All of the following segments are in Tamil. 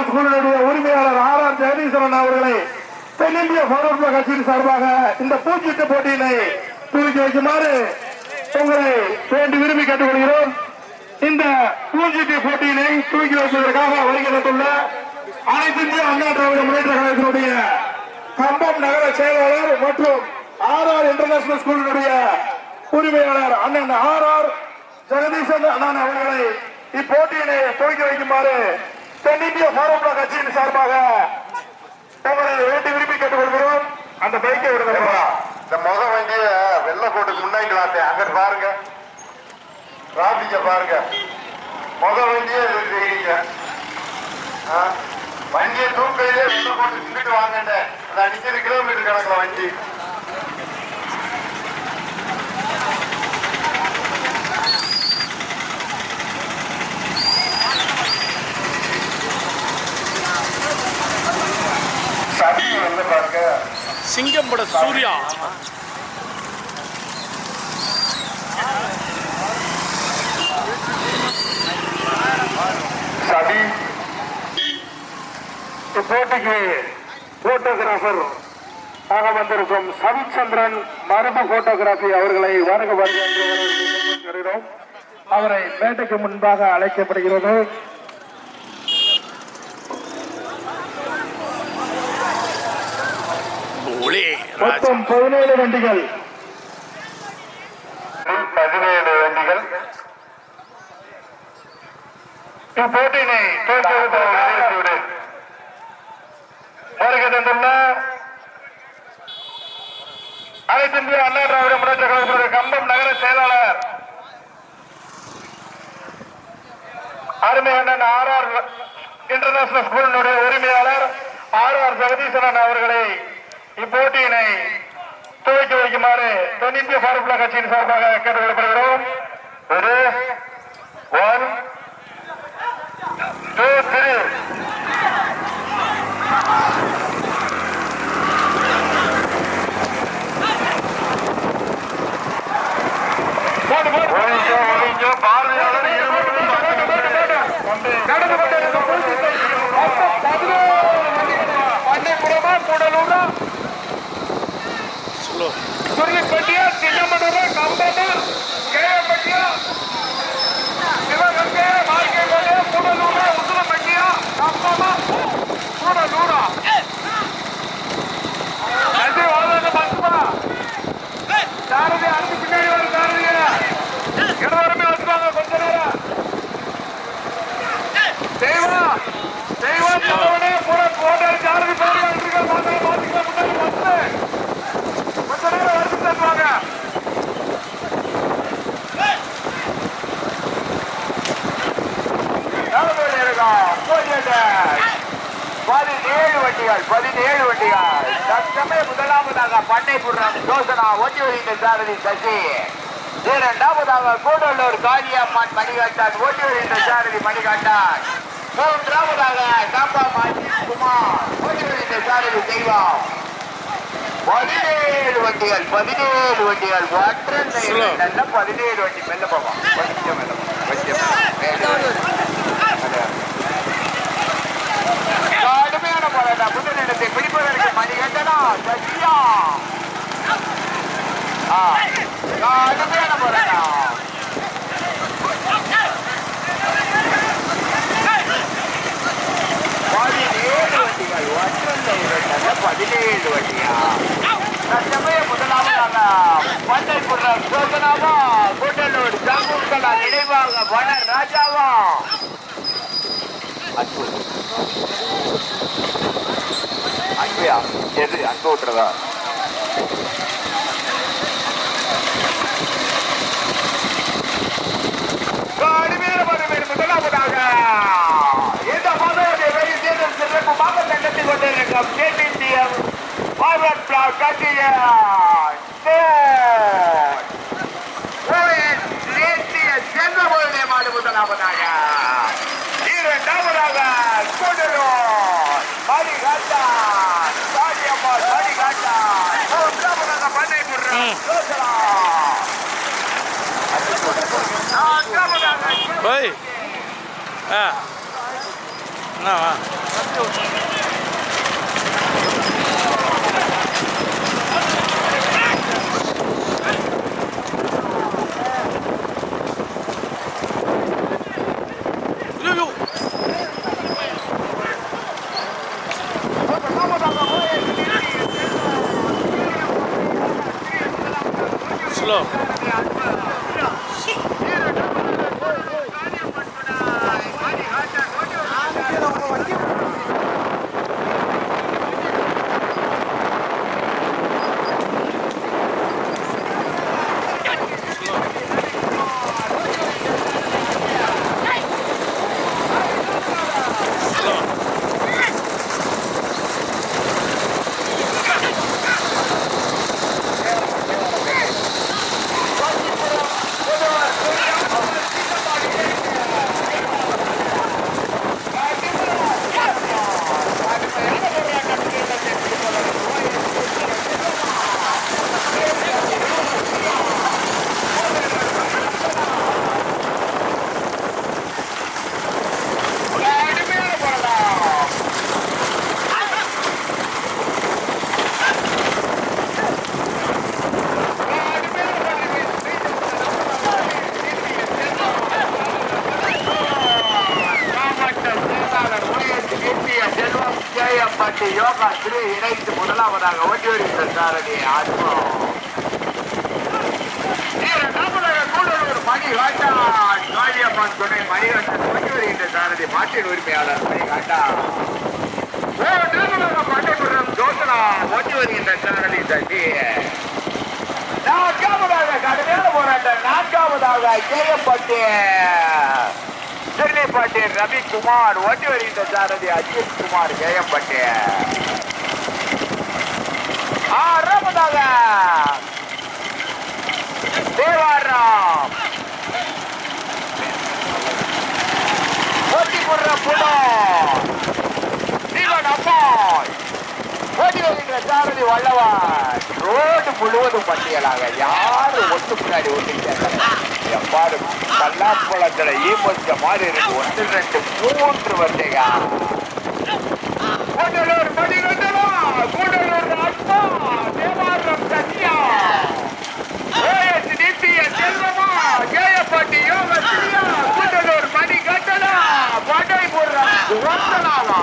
இன்டர்நேஷனல் ஸ்கூலினுடைய உரிமையாளர் ஆர் ஜெகதீஸ்வரன் அவர்களை தென்னிந்திய ஃபார்வர்ட் கட்சியின் சார்பாக இந்த பூச்சிட்டு போட்டியினை துவக்கி வைக்குமாறு உங்களை வேண்டி விரும்பி கேட்டுக்கொள்கிறோம். இந்த பூச்சிட்டு போட்டியினை துவக்கி வைப்பதற்காக வருகை தந்துள்ள அனைத்து இந்திய அண்ணா திராவிட முன்னேற்ற கழகத்தினுடைய கம்பம் நகர செயலாளர் மற்றும் ஆர் இன்டர்நேஷனல் ஸ்கூலினுடைய உரிமையாளர் அண்ணன் ஆர் ஜெகதீசன் அண்ணன் அவர்களை இப்போட்டியினை துவக்கி வைக்குமாறு தென்னிந்திய ஃபார்வர்ட் கட்சியின் சார்பாக உங்களை வேண்டி விரும்பி கேட்டுக்கொள்கிறோம். அந்த பைக்கை விடுங்க. இந்த முத வண்டிய வெள்ளக்கோட்டுக்கு முன்னாடி அங்க பாருங்க, டிராபிக்க பாருங்க. முத வண்டியே செய்றீங்க. வண்டியை தூக்கையிலே வெள்ளக்கோட்டுக்கு நின்றுட்டு வாங்க. அது 50 கிலோமீட்டர் கணக்குல வண்டி. சபி வந்து பாருங்க, சிங்கம்பட சூர்யா சபி இப்போட்டிக்கு போட்டோகிராபர் ஆக வந்திருக்கும் சவிச்சந்திரன் மரபு போட்டோகிராபி அவர்களை வருக வருகிறோம். அவரை மேட்டைக்கு முன்பாக அழைக்கப்படுகிறது. மொத்தம் 17 வண்டிகள். இப்போட்டியினை வருகை தந்துள்ள அனைத்து இந்திய அண்ணா திராவிட முன்னேற்ற கழகத்தினுடைய கம்பம் நகர செயலாளர் அருமை அண்ணன் ஆர் இன்டர்நேஷனல் ஸ்கூலினுடைய உரிமையாளர் ஆர் ஜெகதீசன் அவர்களை இப்போட்டியினை துவக்கி வைக்குமாறு தென்னிந்திய ஃபார்வர்ட் கட்சியின் சார்பாக கேட்டுக்கொள்ளப்படுகிறோம். 1 2 3 பார்வையாளர் கூடலூரா சுருளிப்பட்டியா சின்னமனூரா கம்பமா கேப்பட்டியா சிவகங்கை மார்க்கெட் கூடலூரா உசுரப்பட்டியா கம்பமா கூடலூரா நன்றி வாழ்ந்த பசுமா சாரதி அடுத்து பின்னாடி வரும். சாரதிய இடவரமே வச்சுவாங்க கொஞ்ச நேரம். தெய்வம் தெய்வம் போனே போட சாரதி பாருங்க முன்னாடி வந்து கொஞ்ச நேரம் வருது தருவாங்க. பதினேழு வண்டிகள் தற்சமய முதலாவதாக பண்ணைபுரம் ஜோசனா ஓட்டி வருகின்ற சாரதி சசி, இரண்டாவதாக கூடலூர் காளியம்மன் மணிகண்டன் ஓட்டி வருகின்ற சாரதி மணிகண்டன், மூன்றாவதாக காப்பாமான் குமார் ஓட்டி வருகின்ற சாரதி தெய்வம். 17 வண்டிகள் 17 வண்டிகள் ஒற்றன் 17 வண்டி மெல்ல போவோம். கடுமையான போராட்டம். முதலிடத்தை பிடிப்பதற்கு மணிகண்டனா சசியா கடுமையான போராட்டம். 17 வண்டிகள் ஒற்றன் 17 வண்டியா தற்சமய முதலாவதாக பண்ணைபுரம் சோதனாவா கூட்டலூர் சமூகலா நினைவாக வன ராஜாவா அன்பையா எது அன்பு விட்டுறதா முதலாவதாக இந்த மாதவனுடைய வெளி தேர்தல் சிறப்புமாக நடத்தி கொண்டிருக்கும் தென்னிந்திய ஃபார்வர்ட் பிளாக் கட்சியின் தேசிய சென்றபோதே மாடு முதலாவதாக, இரண்டாவதாக கூடலூர் மணிகண்டன் காளியம்மாள் மணிகண்டன், மூன்றாவதாக பண்ணைபுரம் ஜோசனா, நான்காவதாக என்னவா ஸ்லோ பட்டி யோகா ஸ்ரீ இணைத்து முதலாவதாக ஓட்டி வருகின்ற சாரதி ஆத்மா கூடலூர் மணிகாட்டான் காளியம்மன் துணை மணிகாட்டன் ஓட்டி வருகின்ற சாரதி மாட்டின் உரிமையாளர் மணிகாட்டான் பண்டைபுரம் ஜோசனா ஓட்டி வருகின்ற சாரதி சசி நான்காவதாக கடுமையான போராட்டம் நான்காவதாக கேயப்பட்டு திருநெல்வேலி ரவிக்குமார் ஓட்டி வருகின்ற சாரதி அஜித் குமார் ஜெயம்பட்டு ஆறாவதாக தேவாராம் ஓட்டிபுர புடம் சிவன் அம்மாள் ஓட்டி வருகின்ற சாரதி வல்லவன் ரோடு முழுவதும் பட்டியலாக யாரு ஒட்டு முன்னாடி ஓட்டிட்டாங்க எவ்வாறு பல்லாப்பழத்துல ஈமொச்ச மாதிரி இருக்கு 1 2 3 வண்டியா கூடலூர் மணிகண்டனா கூடலூர் அண்ணா தேவாரம் சத்யா ஓஎஸ்டிபிஎஸ் செல்வமா ஜெயப்பட்டி யோகஸ்ரீயா கூடலூர் மணிகண்டனா பண்டைபுரம் ஜோசனாவா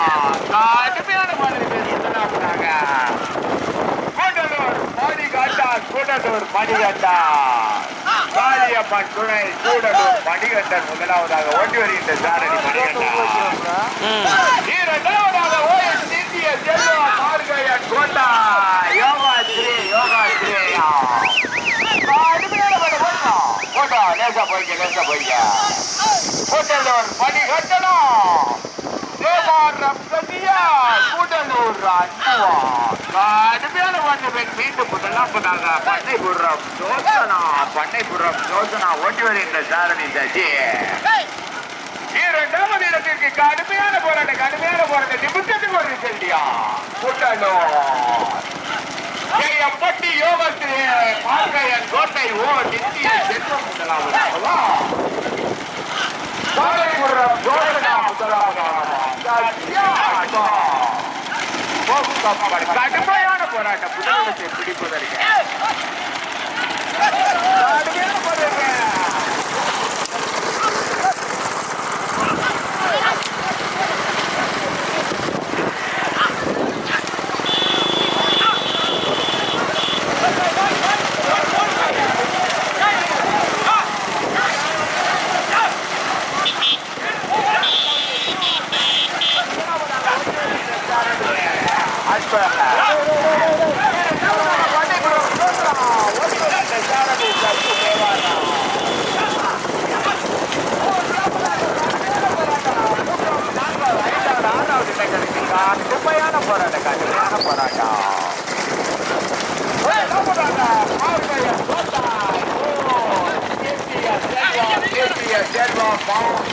கடுமையான மாதிரி பேசுறாங்க கூடலூர் மணிகண்டா காளியம்மன் துணை கூடலூர் மணிகண்டன் முதலாவதாக ஓட்டி வருகின்ற சாரதி மணிகண்டா இரண்டாவதாக ஓஎஸ்டிபிஎஸ் செல்வா மார்கயன் கோட்டா யோகாஸ்ரீ போட்டா லேசா போய்க்க கூடலூர் மணிகண்டனா தேவாரம் சதியா கூடலூர் அண்ணுவா கடுமையான வண்ணவன் மீண்டும் முதலாவதாக பண்ணைபுரம் ஜோசனா ஓட்டி வருகின்ற சாரணி சசி இரண்டாவது இடத்திற்கு கடுமையான போராட்டம் நிமிஷத்துக்கு ஒரு செல்லியா கூடலூர் பட்டி யோகஸ்ரீ மார்கயன் கோட்டை ஓ நித்திய செல்வம் முதலாவதாகவா பண்ணைபுரம் ஜோசனா முதலாவதாக கடுமையான போராட்டம் புதலத்தை பிடிப்பதற்கு கடுமையான போராட்டம்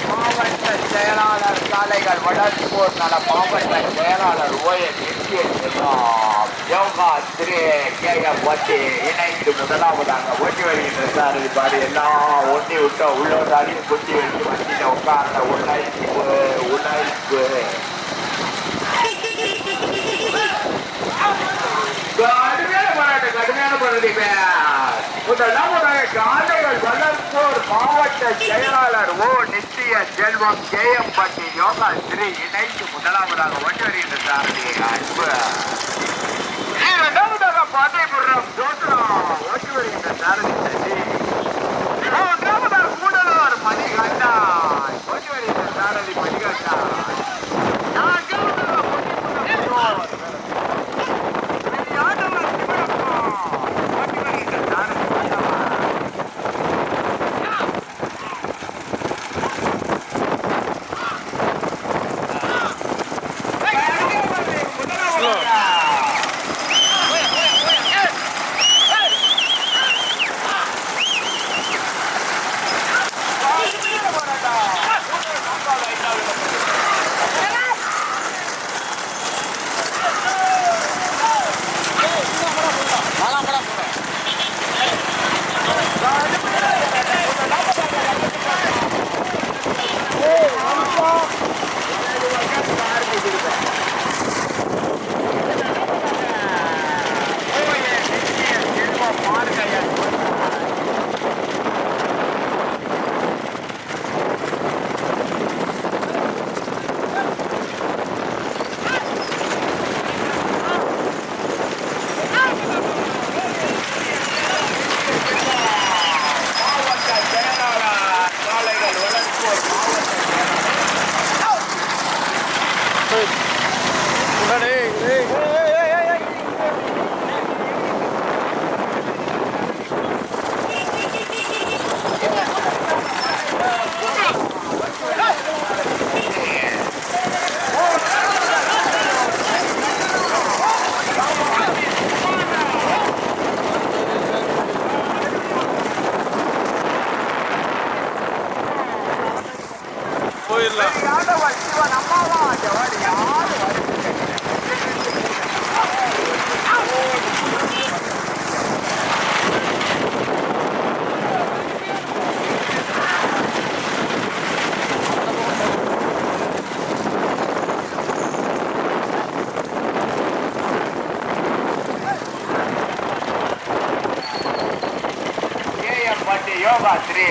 மாவட்ட செயலாளர் சாலைகள் வளர்ப்போர் நல மாவட்ட செயலாளர் யோகா ஸ்ரீ கேயப்பட்டி இணைந்து முதலாவதாக ஓட்டி வருகின்ற சாரதி பாரு எல்லாம் ஒட்டி விட்ட உள்ளோட அடியும் குத்தி எடுத்து வண்டியில உட்கார்ந்த உழைப்பு செயலாளர் ஓ நித்திய செல்வம் ஜெயம்பட்டி யோகா ஸ்ரீ இணைந்து முதலாவதாக ஓட்டி வருகின்ற சாரதி அன்பு. இரண்டாவதாக பாண்டியபுரம் ஜோத்ரா ஓட்டி வருகின்ற சாரதி சசி. மூன்றாவதாக கூடலூர் மணிகண்டா ஓட்டி வருகின்ற சாரதி மணிகண்டா. நான்காவதாக ஓட்டி வருகின்ற சாரதி யோகா ஸ்ரீ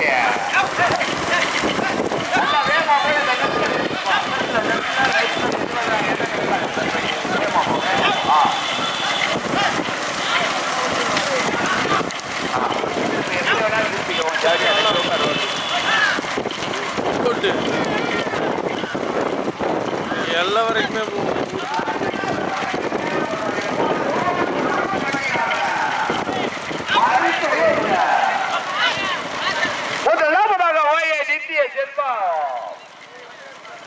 எல்லா வரைக்குமே முதலாவதாக ஓய நித்திய செல்வம்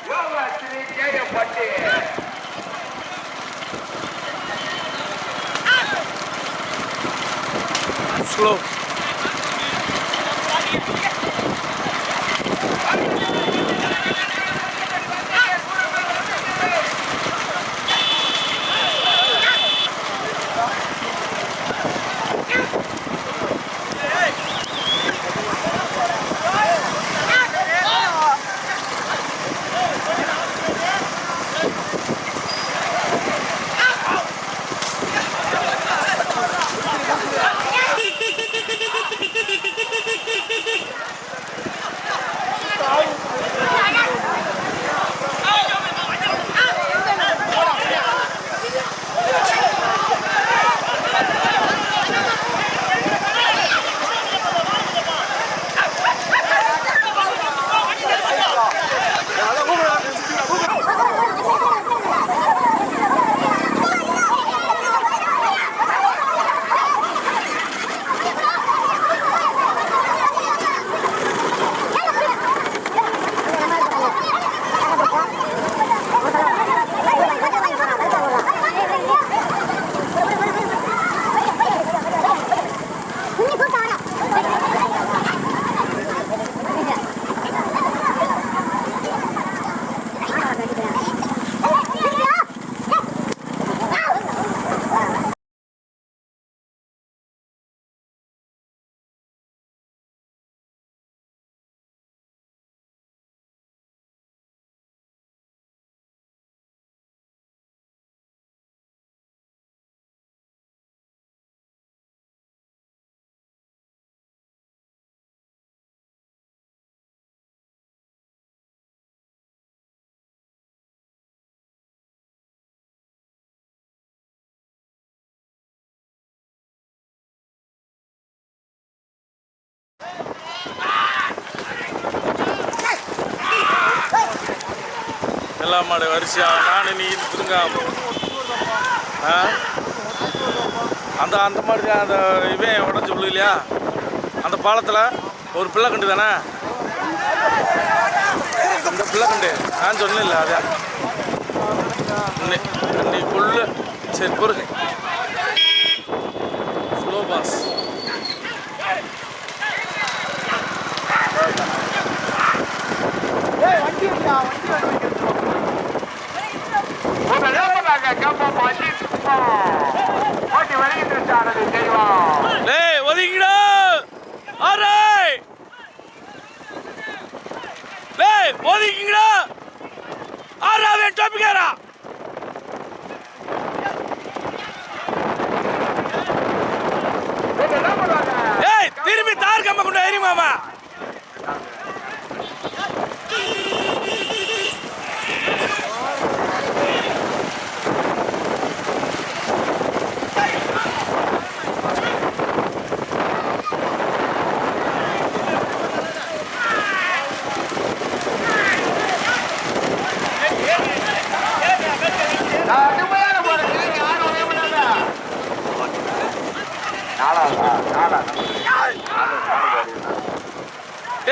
யோகா ஸ்ரீ ஜெயம்பட்டி ஸ்லோ நல்ல மாடு வரிசையா நான் நீ இருக்குதுங்க அந்த அந்த மாடு அந்த இவன் உடஞ்சி விழு இல்லையா அந்த பாலத்தில் ஒரு பிள்ளை கண்டு தானே இந்த பிள்ளை கண்டு நான் சொன்னேன் அதே நீ புல்லு சரி பொறு ஸ்லோ பாஸ் ஒதுங்கிடா ஒதுங்கிடா ஆறாவே டாபிக்காரா ஏய் திரும்பி தார் கம்ப கொண்டு ஏறி மாமா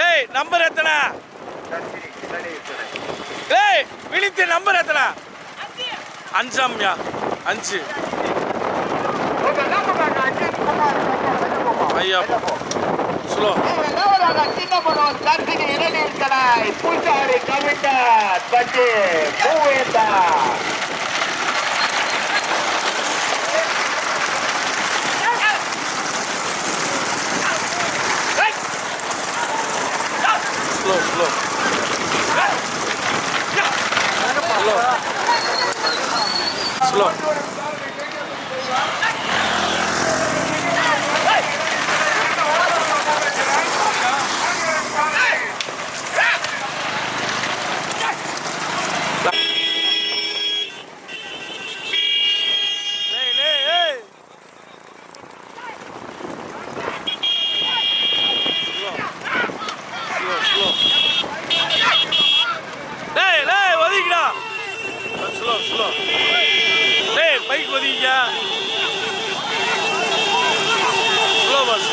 ஏய் நம்பர் எத்தனை ஏய் விழித்து நம்பர் எத்தனை அஞ்சாம்யா 5 ஐயா ஸ்லோ பூசாரி கவிஞர் பட்டி மூவேந்தா slow slow slow slow hey bike வதியா slow bus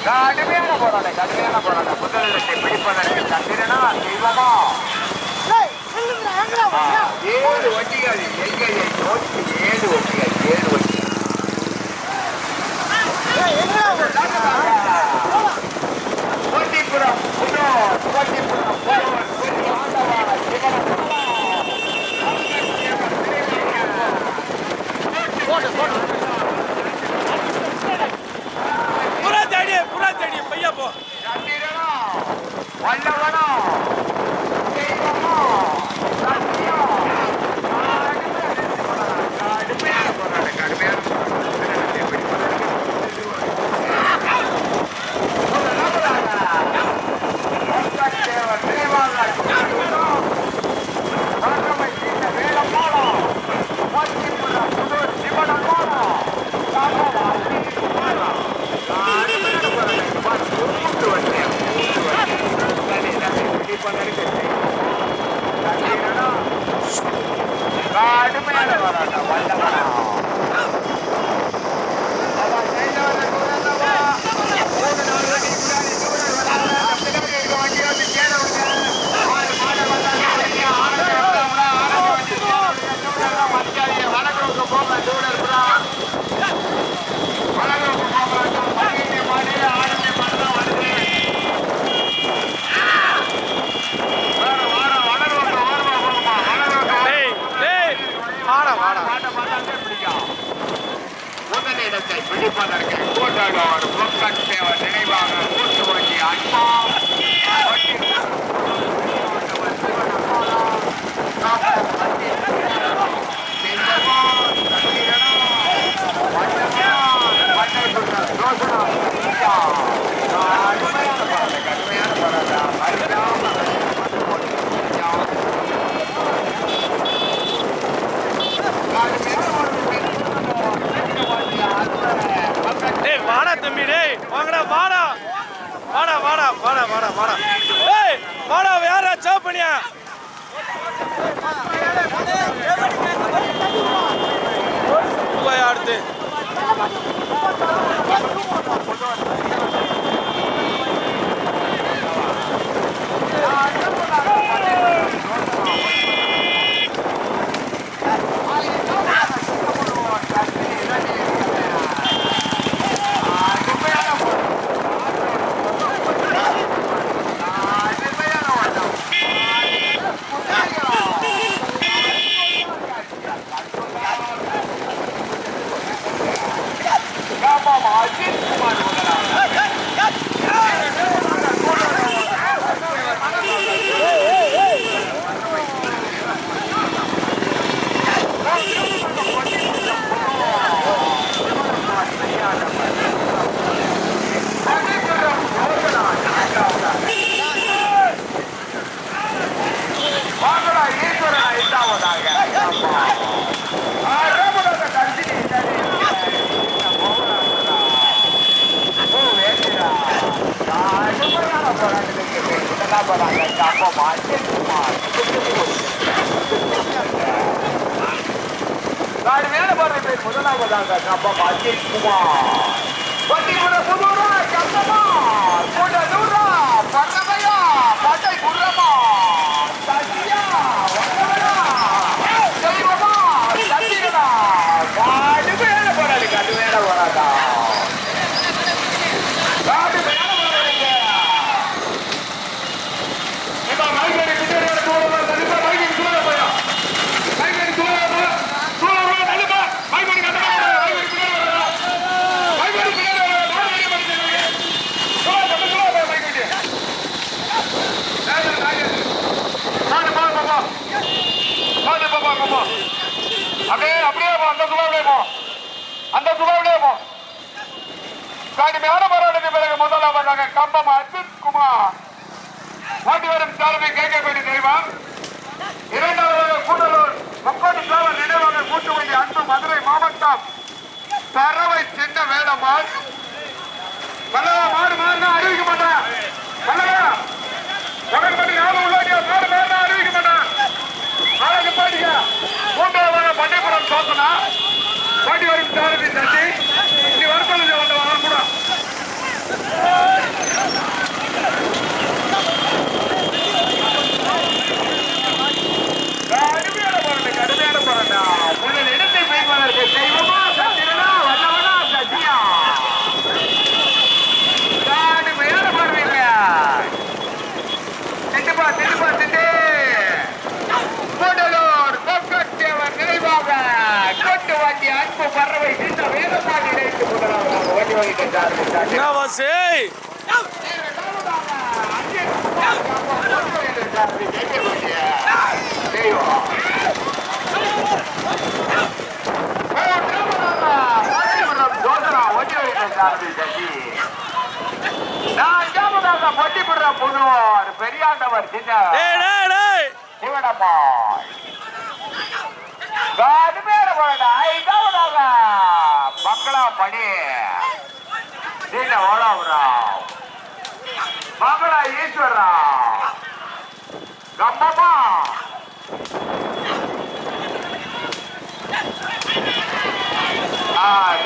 கடுமையான போராட்டம் முதலிடத்தை பிடிப்பதற்கு தந்திரனா தெய்வமா 7 வண்டிகள் எல்கையை நோக்கி 7 வண்டிகள் போட்டிப்புறம் ஆண்டவான சிவனம் पूरा चढ़िए भैया पो மாட்டை பார்த்தாலே பிடிக்கும். முதலிடத்தை பிடிப்பதற்கு கூட்டலூர் முக்கட் தேவர் நினைவாக கூட்டு வண்டி அன்பா வாடா தம்பி டேய் வாங்கடா வாடா வாடா வாடா வாடா வாடா வாடா டேய் வாடா யாரா சேவ் பண்ணியா போய் அடுத்து முதலாவதாக கப்பம் அஜித் குமார் பட்டிபுர புதூரா கப்பமா கூடலூரா பட்டமையா பட்டை குர்ரமா சசியா வந்தவனா தெய்வமா சத்திரனா கடுமையான போராளி கடுமையான போராட்டா கடுமையான போராளிங்க இப்ப மைகேரி பின்னாடி போறவங்க தனிப்பா மைகேரி தூர போயா மைகேரி தூர போயா தூர போயா தனிப்பா மைகேரி கட்டமா மைகேரி பின்னாடி வரா மைகேரி பின்னாடி வரா மைகேரி பண்ணிட்டு தூர போயா மைகேரி நானே பாப்பா பாப்பா பாப்பா பாப்பா அப்படியே போ அந்த சுபாவிலே போ கடுமையான போராட்டத்தை பிறகு முதலாவதாக கம்பம் அஜித் குமார் ஓட்டி வரும் சாரதி கேட்கப்படி தெய்வம் இரண்டாவதாக கூடலூர் முக்கோடி காவல் நினைவாக கூட்டு வண்டி அன்பு மதுரை மாவட்டம் பறவை சின்ன வேடமாள் பல்லவா மாடு மாறினா அறிவிக்க மாட்டேன் பல்லவா உடன்படி ஞாபகம் உள்ளாடியா மாடு மாறினா அறிவிக்க மாட்டேன் நாளைக்கு பாடிக்க மூன்றாவதாக பண்டிபுரம் சோசனா ஓட்டி வரும் சாரதி சசி இனி வரப்பொழுது வந்தவங்க கூட கடுமையான போராட்டா உங்கள் இடத்தை பெய்வதற்கு தெய்வமா சத்திரனா வல்லவனா சத்தியா கடுமையான பார்வையில திட்டுப்பா திட்டு கூடலூர் முக்கத்தேவர் நினைவாக கொட்டு வண்டி அன்பு பறவை சின்ன வேதமாக இணைத்து முதலாக ஓட்டி வருகின்றார்கள் புதுவார் பெரியாண்டவர் சிவனம்மாள் கடுமையான போராட்ட ஐந்தாவதாக மக்களா பணி சீன ஓடாவராவ் மங்களா ஈஸ்வரராவ் கம்பமா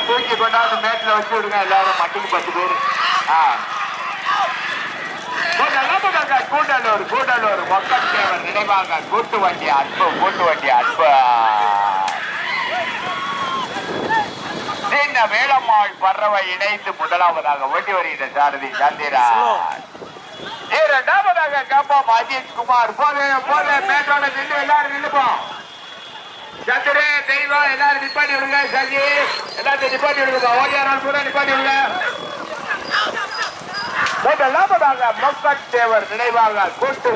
தூக்கி கொண்டாந்து மேட்ல வச்சு விடுங்க எல்லாரும் மட்டிக்கு 10 பேரு கூடலூர் மொக்கத்தேவர் நினைவாக கூட்டு வண்டி அன்பு சின்ன வேளம்மாள் பறவை இணைத்து முதலாவதாக ஓட்டி வருகிற சாரதி சந்திரா இரண்டாவதாக கம்பம் அஜித் குமார் போத மேட்டோட நின்று எல்லாரும் நின்றுப்போம் சந்திரே தெய்வம் எல்லாரும் நிப்பாட்டி விடுங்க. சஜி எல்லாத்தையும் நிப்பாட்டி விடுங்க. ஓடியாரால் கூட நிப்பாட்டி விடுங்க. முதலாவதாக மக்கள் தேவர் நினைவாக கூட்டு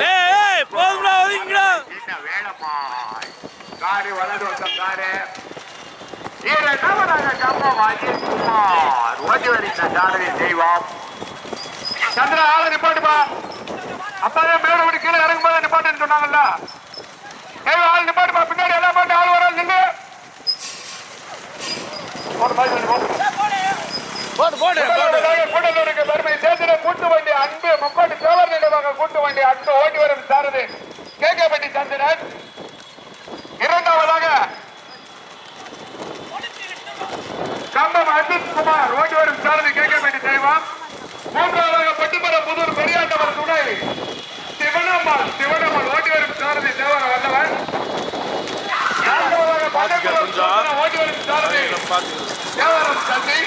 போதும்டா ஒதுங்கிடா. என்ன வேலைமா காரு வலது வந்தம் காரு. இரண்டாவதாக கம்பம் அஜித் குமார் ஓடி வருகின்ற சாரதி தெய்வம். சந்திரா ஆளை நிப்பாட்டுப்பா. அப்பதான் மேல விட்டு கீழே இறங்கும் போது நிப்பாட்டுன்னு சொன்னாங்கல்ல. ஆள் நிப்பாட்டுப்பா. பின்னாடி எல்லாம் பாட்டு ஆள் வர நின்று கூட்டத்தோருக்கு பெருமை சேர்த்து கூட்டு வண்டி அன்பு முக்கோட்டு தேவர் நினைவாக கூட்டு வண்டி அன்பு ஓட்டி வரும் சாரதி கேகேபட்டி சந்திரன். இரண்டாவதாக கம்பம் அஜித் குமார் ஓட்டி வரும் சாரதி கேகேபட்டி தெய்வம். மூன்றாவதாக பட்டிமரம் புதூர் பெரியாண்டவர் துணை சிவனம்மாள் ஓட்டி வரும் சாரதி தேவர வல்லவன். நான்காவதாக பட்டிமரம் ஓட்டி வரும் சாரதி தேவரம் சந்தி.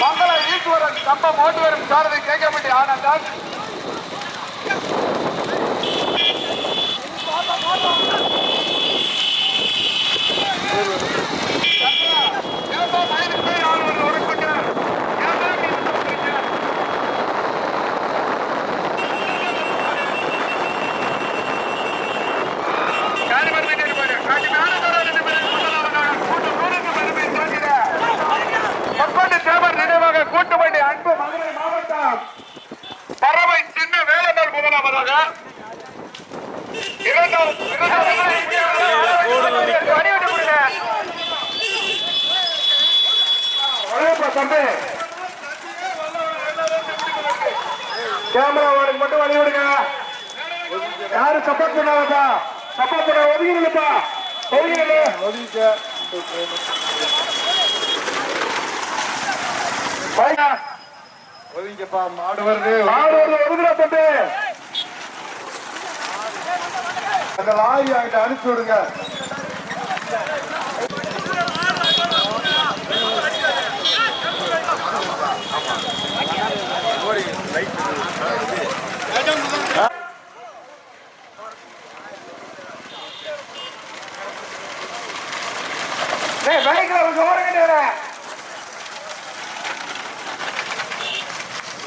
மங்கள ஈஸ்வரன் கம்பம் ஓட்டி வரும் சாரதி கேட்கப்பட்டி ஆனந்தன். கூட்டு வண்டி அன்பு மதுரை மாவட்டம் பறவை சின்ன வேலனால் முதலாவதாக. கேமரா வார்டுக்கு மட்டும் வழி விடுங்க. யாரும் சப்போர்ட் பண்ணாதப்பா. சப்போர்ட் பண்ண ஒதுங்கிடுப்பா. ஒதுங்கிடு ஒதுங்கப்பா. மாடு வருது ஒதுங்குற தம்பி. அந்த லாரி அங்கிட்ட அனுப்பி விடுங்க. பைக்ல ஓரங்கிட்டு